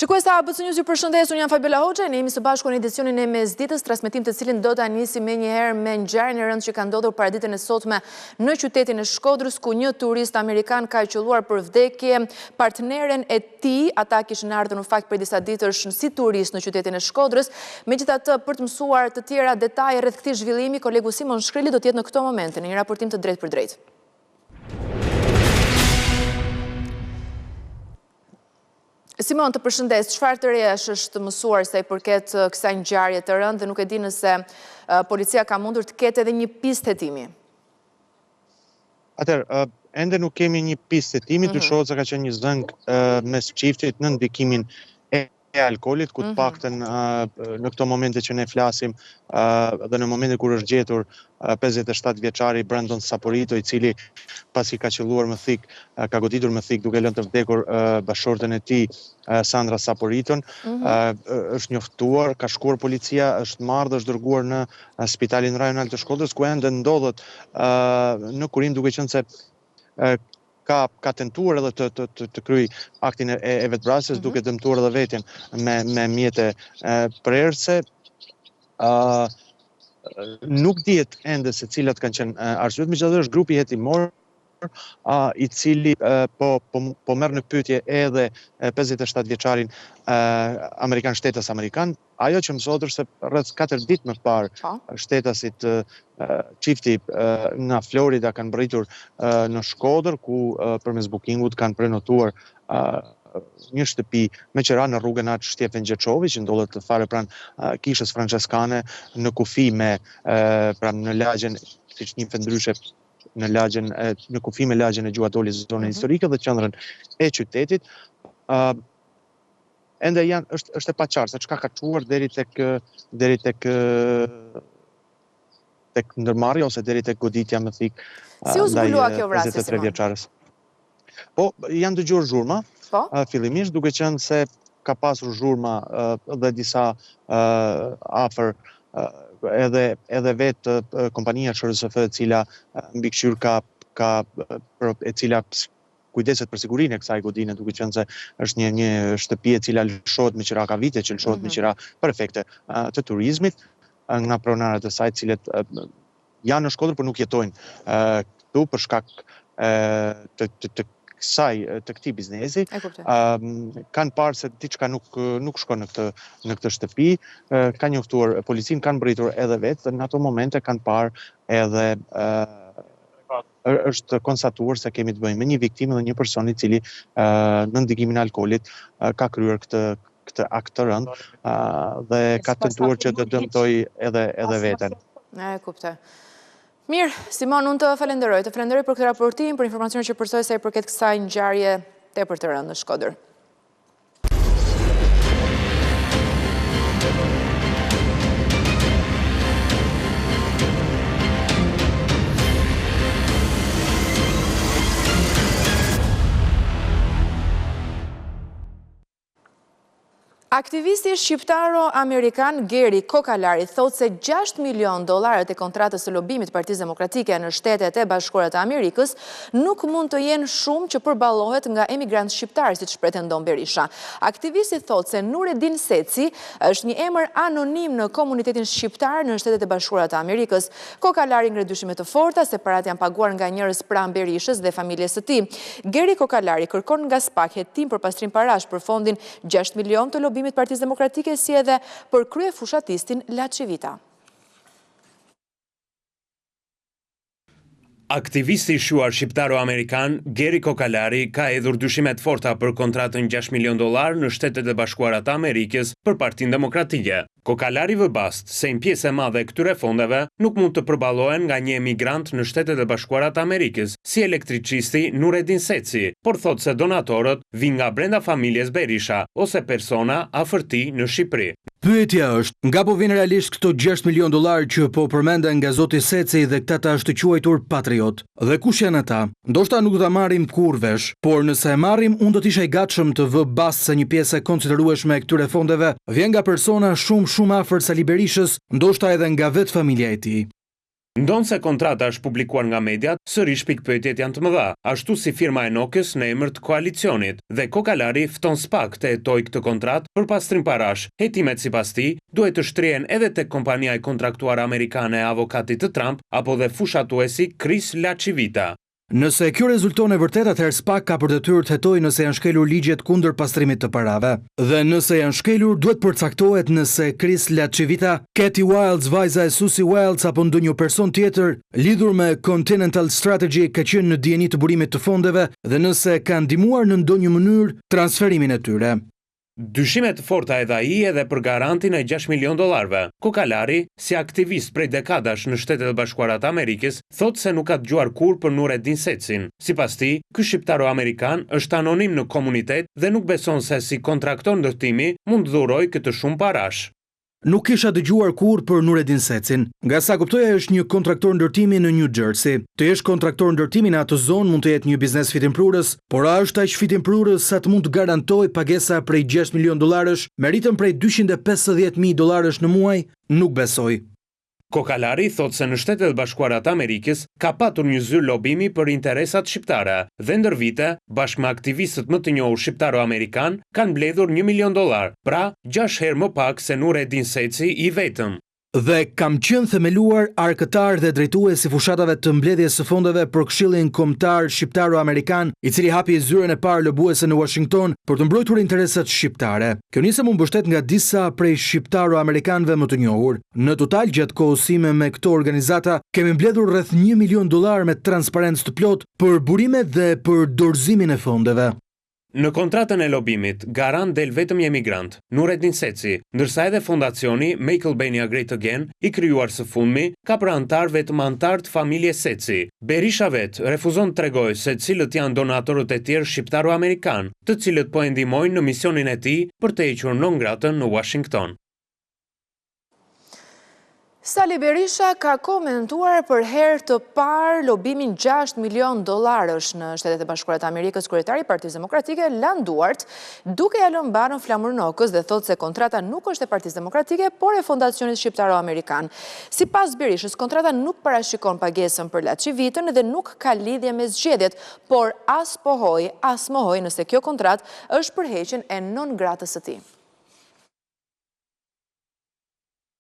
Shikuesa ABC News, ju përshëndes, unë jam Fabiola Hoxha, ne jemi së bashku në edicionin e mesditës, transmetim të cilin do ta nisi menjëherë me ngjarjen e rëndë që ka ndodhur paraditën e sotme në qytetin e Shkodrës, ku një turist amerikan ka qelluar për vdekje partneren e tij. Ata kishin ardhur në fakt për disa ditësh si turist në qytetin e Shkodrës. Megjithatë, për të mësuar të tjera detaje rreth këtij zhvillimi, kolegu Simon Shkreli do të jetë në këtë moment në një raportim të drejtë për drejtë. Simon, të përshëndes, çfarë të rejash është mësuar sa i përket kësaj ngjarje të rëndë dhe nuk e di nëse policia ka mundur të ketë edhe një pistë hetimi? Atëherë, ende nuk kemi një pistë hetimi, të shohet se ka qenë një zëng mes çiftit në ndikimin e alkoolit, ku të paktën në këto momente që ne flasim dhe në momentin kur është gjetur 57 vjeçari Brandon Saporito, i cili pasi ka qelluar më thik, ka goditur më thik duke lënë të vdekur bashkëshorten e tij Sandra Saporiton, është njoftuar, ka shkuar policia, është marrë dhe është dërguar në Spitalin Rajonal të Shkodrës, ku ende ndodhet në kurim, duke qenë se ka tentuar edhe të kryej aktin e vetvrasjes, duke dëmtuar edhe veten me mjete prerëse. Nuk dihet ende se cilat kanë qenë arsyet, megjithatë është grupi hetimor i cili po merr në pyetje edhe 57 vjeçarin amerikan, shtetas amerikan. Ajo që mësohet është se rreth 4 ditë më parë shtetasit çifti nga Florida kanë mbërritur në Shkodër, ku përmes bookingut kanë prenotuar një shtëpi me qira në rrugën atë Shtjefen Gječovi, që ndodhet fare pranë kishës franceskane, në kufi me pranë në lagjen, siç njihet ndryshe, në kufi me lagjen e Gjuatoli, zonën historike dhe qendrën e qytetit. Ende është e paqartë se çka ka çuar deri tek ndërmarrja ose deri tek goditja më thik ndaj 23 vjeçares. Po, janë dëgjuar zhurma, fillimisht, duke qenë se ka pasur zhurma dhe disa afër edhe vetë kompania SHRSF, e cila mbikëqyr e cila kujdeset për sigurinë e kësaj godine, duke qenë se është një shtëpi e cila lëshohet me qira, ka vite që lëshohet me qira për efekte të turizmit, nga pronarët e saj, cilët janë në Shkodër, por nuk jetojnë këtu për shkak të këtij biznesi. Kanë parë se diçka nuk shkon në këtë shtëpi, kanë njoftuar policinë, kanë mbërritur edhe vetë, dhe në ato momente kanë parë edhe është konstatuar se kemi të bëjmë me një viktimë dhe një person i cili në ndikimin e alkoolit ka kryer këtë akt të rënd dhe ka tentuar që të dëmtoj edhe veten. E kuptoj. Mirë, Simon, unë të falenderoj për këtë raportim, për informacionin që përsoi sa i përket kësaj ngjarje tepër të rëndë në Shkodër. Aktivisti shqiptaro-amerikan Geri Kokalari thot se $6 milion e kontratës së lobimit Partisë Demokratike në Shtetet e Bashkuara të Amerikës nuk mund të jenë shumë që përballohet nga emigrantë shqiptarë, siç pretendon Berisha. Aktivisti thot se Nureddin Seci është një emër anonim në komunitetin shqiptar në Shtetet e Bashkuara të Amerikës. Kokalari ngre dyshime të forta se parat janë paguar nga njerëz pranë Berishës dhe familjes së tij. Geri Kokalari kërkon nga SPAK hetim për pastrim parash për fondin 6 milion të lobimit Partisë Demokratike, si edhe për kryefushatistin Laçivita. Aktivisti i shuar shqiptaro-amerikan Geri Kokalari ka hedhur dyshimet forta për kontratën $6 milion në Shtetet e Bashkuara të Amerikës për Partinë Demokratike. Kokalari vë bast se një pjesë e madhe këtyre fondeve nuk mund të përballohen nga një emigrant në Shtetet e Bashkuara të Amerikës, si elektricisti Nureddin Seci, por thot se donatorët vijnë nga brenda familjes Berisha ose persona afër tij në Shqipëri. Pyetja është, nga po vjen realisht këto $6 milion që po përmenden nga zoti Seci dhe këta ta është quajtur patriot? Dhe kush janë ata? Ndoshta nuk do ta marrim kur vesh, por nëse e marrim, unë do të isha i gatshëm të vë bast se një pjesë e konsiderueshme e këtyre fondeve vjen nga persona shumë afër Sali Berishës, ndoshta edhe nga vetë familja e tij. Ndonë se kontrata është publikuar nga mediat, sërish pikpyetjet janë të mëdha, ashtu si firma e Nokës në emër të koalicionit, dhe Kokalari fton SPAK të hetoj këtë kontratë për pastrim parash. Hetimet sipas tij duhet të shtrihen edhe tek kompania e kontraktuar amerikane e avokatit të Trump apo dhe fushatuesi Chris Lacivita. Nëse kjo rezulton e vërtet, atëherë SPAK ka për detyrë të hetojë nëse janë shkelur ligjet kundër pastrimit të parave. Dhe nëse janë shkelur, duhet përcaktohet nëse Chris Lacivita, Katie Wilds, vajza e Susie Wilds apo ndonjë person tjetër lidhur me Continental Strategy ka qenë në dieni të burimit të fondeve dhe nëse kanë ndihmuar në ndonjë mënyrë transferimin e tyre. Dyshimet të forta edhe ai edhe për garantin e $6 milion. Kokalari, si aktivist prej dekadash në Shtetet e Bashkuara të Amerikës, thotë se nuk ka dëgjuar kurrë për Nureddin Secin. Sipas tij, ky shqiptaro-amerikan është anonim në komunitet dhe nuk beson se si kontraktor ndërtimi mund dhurojë këtë shumë parash. Nuk kisha dëgjuar kurrë për Nureddin Secin. Nga sa kuptoja është një kontraktor ndërtimi në New Jersey. Të jesh kontraktor ndërtimi në atë zonë mund të jetë një biznes fitimprurës, por a është aq fitimprurës sa të mund të garantoj pagesa prej $6 milion, meritën prej $250.000 në muaj? Nuk besoj. Kokalari thotë se në Shtetet e Bashkuara të Amerikës ka patur një zyrë lobimi për interesat shqiptare dhe ndër vite, bashkë me aktivistët më të njohur shqiptaro-amerikan, kanë mbledhur $1 milion, pra 6 herë më pak se Nureddin Seci i vetëm. Dhe kam qenë themeluar arkëtar dhe drejtues i fushatave të mbledhjes së fondeve për Këshillin Kombëtar Shqiptaro-Amerikan, i cili hapi zyrën e parë lëbuese në Washington për të mbrojtur interesat shqiptare. Kjo nisëm u mbështet nga disa prej shqiptaro-amerikanëve më të njohur. Në total, gjatë kohës sime me këto organizata, kemi mbledhur rreth $1 milion me transparencë të plotë për burimet dhe për dorëzimin e fondeve. Në kontratën e lobimit, garant del vetëm një emigrant, Nureddin Seci, ndërsa edhe fondacioni Make Albania Great Again, i krijuar së fundmi, ka për antar vetëm antar të familjes Seci. Berisha vetë refuzon të tregojë se cilët janë donatorët e tjerë shqiptaro-amerikan, të cilët po e ndihmojnë në misionin e tij për të hequr non gratën në Washington. Sali Berisha ka komentuar për herë të parë lobimin $6 milion në Shtetet e Bashkuara të Amerikës. Kryetari i Partisë Demokratike Land Duart, duke ja lënë barën flamur Nokës dhe thotë se kontrata nuk është e Partisë Demokratike, por e Fondacionit Shqiptaro-Amerikan. Sipas Berishës, kontrata nuk parashikon pagesën për Lacivitën dhe nuk ka lidhje me zgjedhjet, por as mohoj nëse kjo kontratë është për heqjen e non gratës së tij.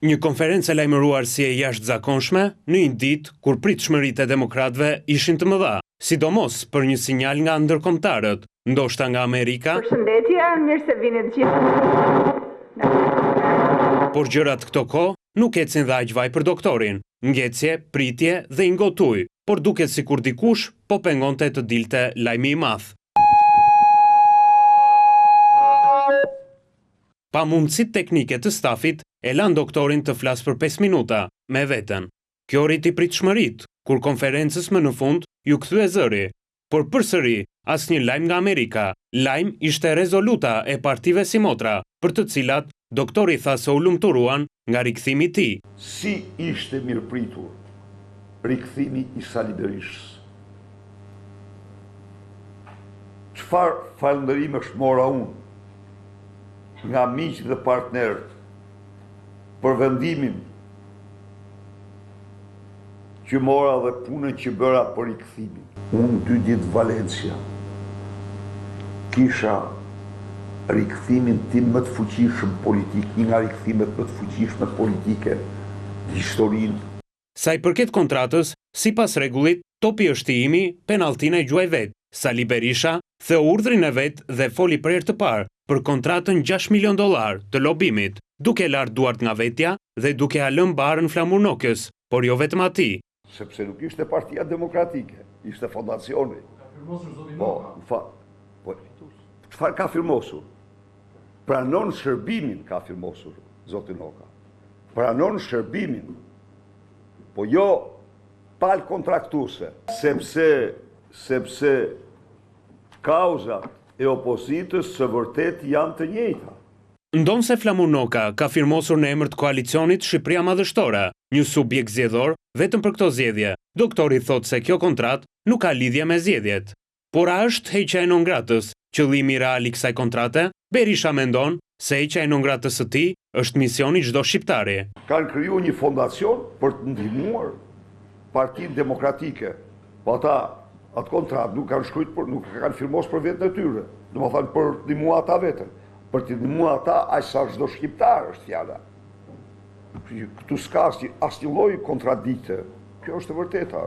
Një konferencë e lajmëruar si e jashtëzakonshme në një ditë kur pritshmëritë e demokratëve ishin të mëdha, sidomos për një sinjal nga ndërkombëtarët, ndoshta nga Amerika. Përshëndetje, mirë se vini të gjithë. Por gjërat këto kohë nuk ecin dhe aq vaj për doktorin, ngjecje, pritje dhe i ngotuj, por duket sikur dikush po pengonte të dilte lajmi i madh. Pa mundësit teknike të stafit, e lanë doktorin të flasë për 5 minuta, me veten. Kjo rriti pritshmëritë, kur konferencës më në fund ju kthye zëri. Por përsëri, asnjë lajm nga Amerika. Lajm ishte rezoluta e partive si motra, për të cilat doktori tha se u lumturuan nga rikthimi i tij. Si ishte mirëpritur rikthimi i Sali Berishës? Çfarë falënderimesh mora unë nga miqtë dhe partnerët për vendimin që mora dhe punën që bëra për rikthimin. Unë 2 ditë Valencia kisha rikthimin tim më të fuqishëm politik, një nga rikthimet më të fuqishme politike në historinë. Sa i përket kontratës, sipas rregullit, topi është i imi, penalltina e gjuaj vet. Sali Berisha theu urdhrin e vet dhe foli për herë të parë për kontratën $6 milion të lobimit, duke lartë Duart nga vetja dhe duke ja lënë barën flamur Nokës, por jo vetëm atij. Sepse nuk ishte Partia Demokratike, ishte fondacioni. Çfarë ka firmosur? Pranon shërbimin ka firmosur, zoti Noka. Pranon shërbimin, po jo pal kontraktuese, sepse kauzat e opozitës së vërtet janë të njëjta. Ndonë se Flamur Noka ka firmosur në emër të koalicionit Shqipëria Madhështore, një subjekt zgjedhor vetëm për këto zgjedhje. Doktori thotë se kjo kontratë nuk ka lidhje me zgjedhjet. Por a është heqja e non gratës qëllimi real i kësaj kontrate? Berisha mendon se heqja e non gratës së tij është misioni çdo shqiptari. Kanë krijuar një fondacion për të ndihmuar Partinë Demokratike, po ata atë kontratë nuk kanë shkruajtur, por nuk kanë firmos për vetën e tyre. Domethënë për të ndihmuar ata vetën. Për të ndihmuar ata aq sa çdo shqiptar është fjala. Këtu s'ka asnjë lloj kontradikte. Kjo është e vërteta.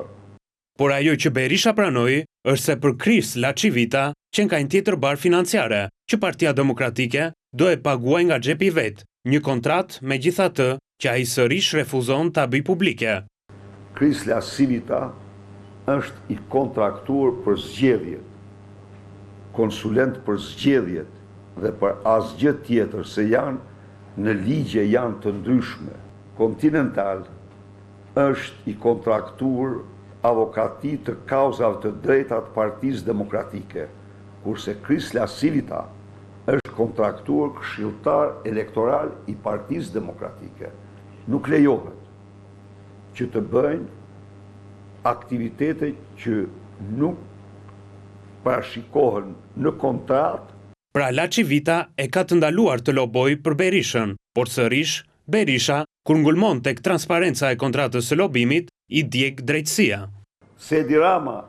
Por ajo që Berisha pranoi është se për Kris Laçivita qenë ka një tjetër barë financiare, që Partia Demokratike do e paguaj nga xhepi vet, një kontratë megjithatë që ai sërish refuzon ta bëj publike. Kris Laçivita është i kontraktuar për zgjedhjet, konsulent për zgjedhjet dhe për asgjë tjetër se janë në ligje janë të ndryshme. Continental është i kontraktuar avokati të kauzave të drejta të Partisë Demokratike, kurse Kris Laçivita është kontraktuar këshilltar elektoral i Partisë Demokratike. Nuk lejohet që të bëjnë aktivitete që nuk parashikohen në kontratë. Pra Laçivita e ka të ndaluar të loboj për Berishën, por sërish Berisha, kur ngulmon tek transparenca e kontratës së lobimit, i djeg drejtësia. Se Edi Rama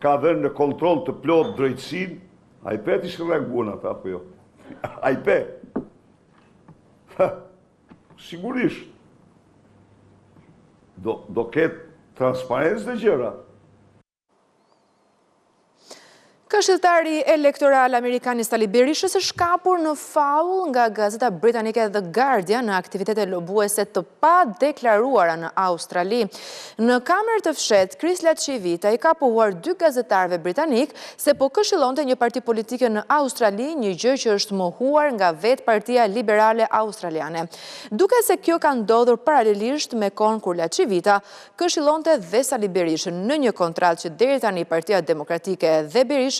ka dhënë në kontroll të plot drejtësinë, a i peti shkërreguan ata apo jo? A i pe? Sigurisht. Do ketë transparencë dhe gjëra. Këshilltari elektoral amerikanist Ali Berishës është shkapur në faull nga gazeta britanike The Guardian në aktivitete lobuese të pa deklaruara në Australi. Në kamerë të fshetë, Kris Laçivita i ka pohuar 2 gazetarëve britanik se po këshillonte një parti politike në Australi, një gjë që është mohuar nga vetë Partia Liberale Australiane. Duke se kjo ka ndodhur paralelisht me kohën kur Laçivita këshillonte dhe Ali Berishën në një kontratë që deri tani Partia Demokratike dhe Berisha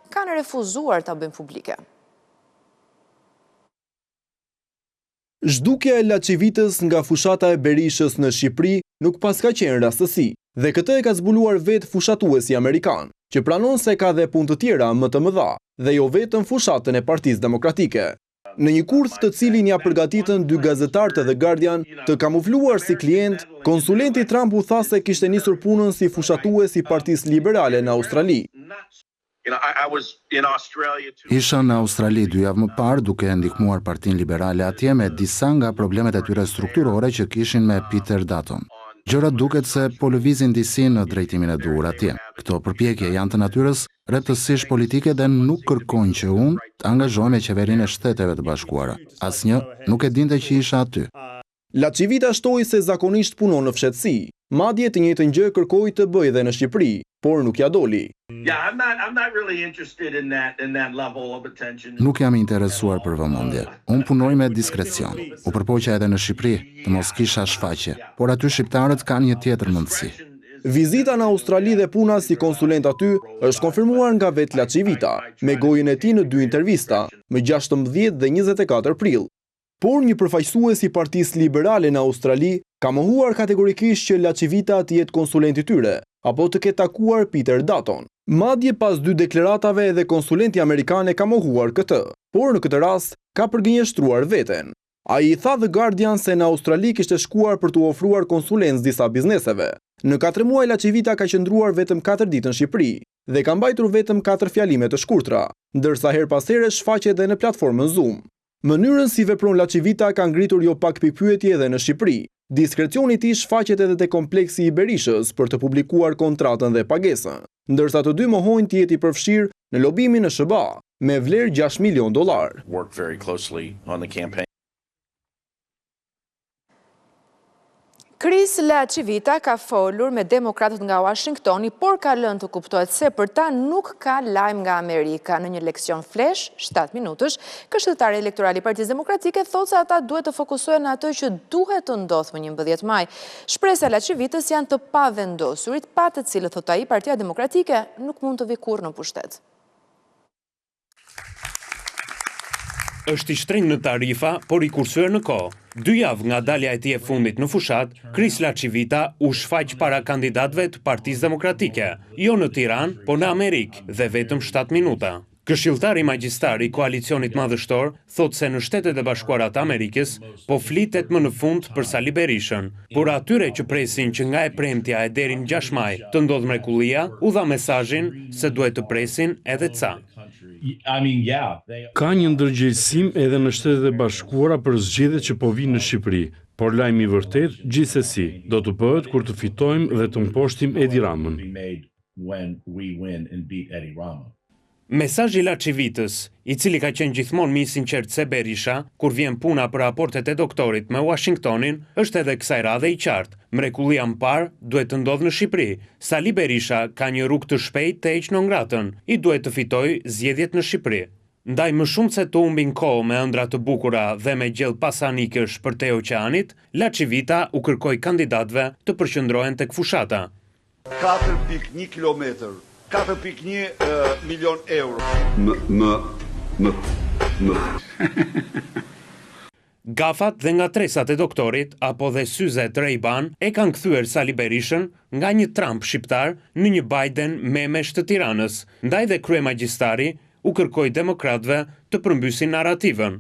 kanë refuzuar ta bëjnë publike. Zhdukja e Laçivitës nga fushata e Berishës në Shqipëri nuk paska qenë rastësi, dhe këtë e ka zbuluar vetë fushatuesi amerikan, që pranon se ka dhe punë të tjera më të mëdha, dhe jo vetëm fushatën e Partisë Demokratike. Në një kurth të cilin ja përgatitën 2 gazetarë të The Guardian të kamufluar si klient, konsulenti Trump u tha se kishte nisur punën si fushatues i Partisë Liberale në Australi. Isha në Australi 2 javë më parë duke ndihmuar Partinë Liberale atje me disa nga problemet e tyre strukturore që kishin me Peter Dutton. Gjërat duket se po lëvizin disi në drejtimin e duhur atje. Këto përpjekje janë të natyrës rrethësisht politike dhe nuk kërkojnë që unë të angazhohem me qeverinë e Shteteve të Bashkuara. Asnjë nuk e dinte që isha aty. Laçivita shtoi se zakonisht punon në fshehtësi, madje të njëjtën gjë kërkoi të bëjë edhe në Shqipëri, por nuk ja doli. Nuk jam interesuar për vëmendje. Unë punoj me diskrecion. U përpoqja edhe në Shqipëri, të mos kisha shfaqje, por aty shqiptarët kanë një tjetër mundësi. Vizita në Australi dhe puna si konsulent aty është konfirmuar nga vetë Laçivita, me gojën e tij në 2 intervista, më 16 dhe 24 prill. Por një përfaqësues i Partisë Liberale në Australi ka mohuar kategorikisht që Laçivita të jetë konsulenti tyre, apo të ketë takuar Peter Dutton. Madje pas 2 deklaratave edhe konsulenti amerikan e ka mohuar këtë, por në këtë rast ka përgënjeshtruar veten. Ai i tha The Guardian se në Australi kishte shkuar për t'u ofruar konsulencë disa bizneseve. Në 4 muaj Laçivita ka qëndruar vetëm 4 ditë në Shqipëri dhe ka mbajtur vetëm 4 fjalime të shkurtra, ndërsa her pas here shfaqet edhe në platformën Zoom. Mënyrën si vepron Laçivita ka ngritur jo pak pikpyetje edhe në Shqipëri. Diskrecioni i tij shfaqet edhe te kompleksi i Berishës për të publikuar kontratën dhe pagesën, ndërsa të dy mohojnë të jetë i përfshirë në lobimin në SBA me vlerë $6 milion. Kris Laçivita ka folur me demokratët nga Washingtoni, por ka lënë të kuptohet se për ta nuk ka lajm nga Amerika. Në një leksion flash, 7 minutësh, këshilltari elektoral i Partisë Demokratike thotë se ata duhet të fokusohen në atë që duhet të ndodhë më 11 maj. Shpresat e Laçivitës janë të pavendosurit, pa të cilët thotë ai Partia Demokratike nuk mund të vi kurrë në pushtet. Është i shtrenjtë në tarifa, por i kursyer në kohë. 2 javë nga dalja e tij e fundit në fushat, Kris Laçivita u shfaq para kandidatëve të Partisë Demokratike, jo në Tiranë, por në Amerikë dhe vetëm 7 minuta. Këshilltari magjistar i koalicionit madhështor thot se në Shtetet e Bashkuara të Amerikës po flitet më në fund për Sali Berishën, por atyre që presin që nga e premtja e deri në 6 maj të ndodh mrekullia, u dha mesazhin se duhet të presin edhe ca. Ka një ndërgjegjësim edhe në Shtetet e Bashkuara për zgjedhjet që po vinë në Shqipëri, por lajmi i vërtet gjithsesi do të bëhet kur të fitojmë dhe të mposhtim Edi Ramën. Mesazhi Laçivitës, i cili ka qenë gjithmonë më i sinqert se Berisha, kur vjen puna për raportet e doktorit me Washingtonin, është edhe kësaj radhe i qartë. Mrekullia më parë duhet të ndodhë në Shqipëri. Sali Berisha ka një rrugë të shpejtë të heqë në ngratën, i duhet të fitojë zgjedhjet në Shqipëri. Ndaj më shumë se të humbin kohë me ëndra të bukura dhe me gjell pasanikësh për te oqeanit, Laçivita u kërkoi kandidatëve të përqendrohen tek fushata. 4.1 kilometër. 4.1 milion euro. Gafat dhe ngatresat e doktorit apo dhe syzet Ray-Ban e kanë kthyer Sali Berishën nga një Trump shqiptar në një Biden memesh të Tiranës. Ndaj dhe kryemagjistari u kërkoi demokratëve të përmbysin narrativën.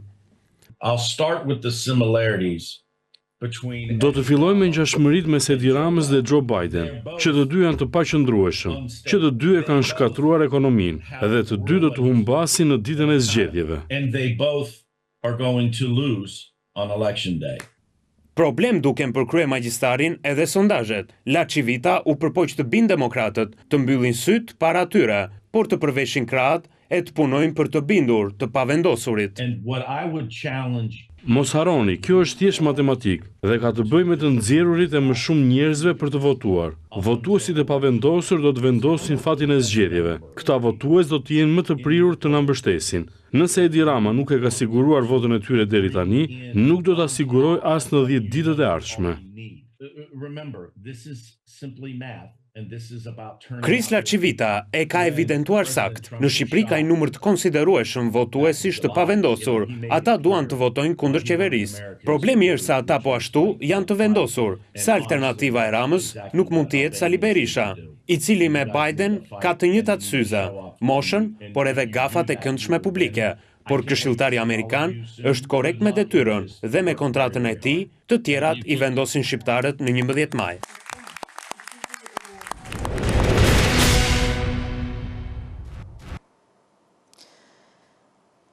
Do të filloj me ngjashmëritë mes Edi Ramës dhe Joe Biden, që të dy janë të paqëndrueshëm, që të dy e kanë shkatruar ekonominë dhe të dy do të humbasin në ditën e zgjedhjeve. Problem duken për kryemagjistarin edhe sondazhet. Laçivita u përpoq të binë demokratët të mbyllin syt para tyre, por të përveshin krahët e të punojnë për të bindur të pavendosurit. Mos harroni, kjo është thjesht matematik dhe ka të bëjë me të nxjerrurit e më shumë njerëzve për të votuar. Votuesit e pavendosur do të vendosin fatin e zgjedhjeve. Këta votues do të jenë më të prirur të na mbështesin. Nëse Edi Rama nuk e ka siguruar votën e tyre deri tani, nuk do ta sigurojë as në 10 ditët e ardhshme. Kris Laçivita e ka evidentuar sakt. Në Shqipëri ka një numër të konsiderueshëm votuesish të pavendosur. Ata duan të votojnë kundër qeverisë. Problemi është se ata po ashtu janë të vendosur. Se alternativa e Ramës nuk mund të jetë Sali Berisha, i cili me Biden ka të njëjtat syze, moshën, por edhe gafat e këndshme publike. Por këshilltari amerikan është korrekt me detyrën dhe me kontratën e tij, të tjerat i vendosin shqiptarët në 11 maj.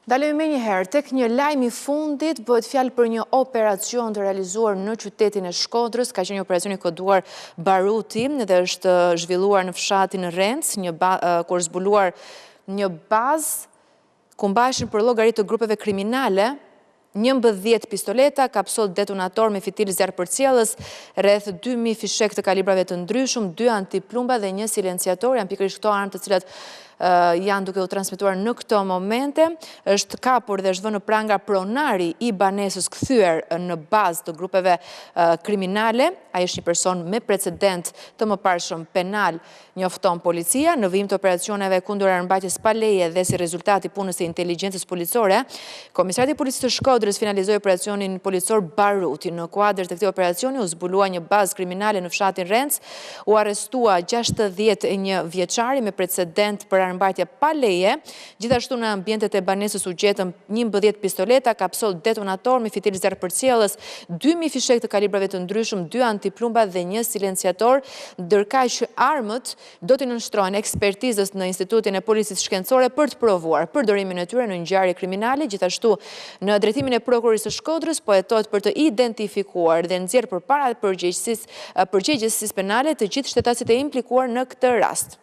Dalemi me një herë, tek një lajm i fundit bëhet fjalë për një operacion të realizuar në qytetin e Shkodrës, ka qenë një operacion i koduar Baruti dhe është zhvilluar në fshatin Renc, kur zbuluar një bazë ku mbaheshin për llogari të grupeve kriminale, 11 pistoleta, kapsol detonator me fitil zjarrpërcjellës, rreth 2000 fishek të kalibrave të ndryshëm, 2 antiplumba dhe 1 silenciator, janë pikërisht këto armë të cilat janë duke u transmituar në këto momente. Është kapur dhe është vënë në pranga pronari i banesës kthyer në bazë të grupeve kriminale. Ai është një person me precedent të mëparshëm penal, njofton policia. Në vijim të operacioneve kundër armëmbajtjes pa leje dhe si rezultat i punës së inteligjencës policore, Komisariati i Policisë së Shkodrës finalizoi operacionin policor Baruti. Në kuadër të këtij operacioni u zbulua një bazë kriminale në fshatin Renc, u arrestua 61 vjeçari me precedent për armëmbajtje pa leje. Gjithashtu në ambientet e banesës u gjetën 11 pistoleta, kapsol detonator me fitil zjarrpërcjellës, 2000 fishek të kalibrave të ndryshëm, 2 antiplumba dhe 1 silenciator, ndërkaq që armët do të nënshtrohen ekspertizës në Institutin e Policisë Shkencore për të provuar përdorimin e tyre në ngjarje kriminale. Gjithashtu në drejtimin e prokurorisë së Shkodrës po hetohet për të identifikuar dhe nxjerrë përpara përgjegjësisë penale të gjithë shtetasit e implikuar në këtë rast.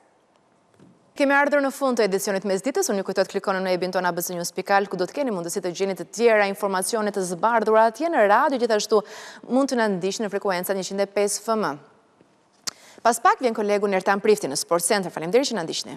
Kemi ardhur në fund të edicionit mesditës, unë ju kujtoj të klikoni në webin tonë abc.news.al, ku do të keni mundësi të gjeni të tjera informacione të zbardhura atje në radio, gjithashtu mund të na ndiqni në frekuencat 105 FM. Pas pak vjen kolegu Nertan Prifti në Sport Center. Faleminderit që na ndiqni.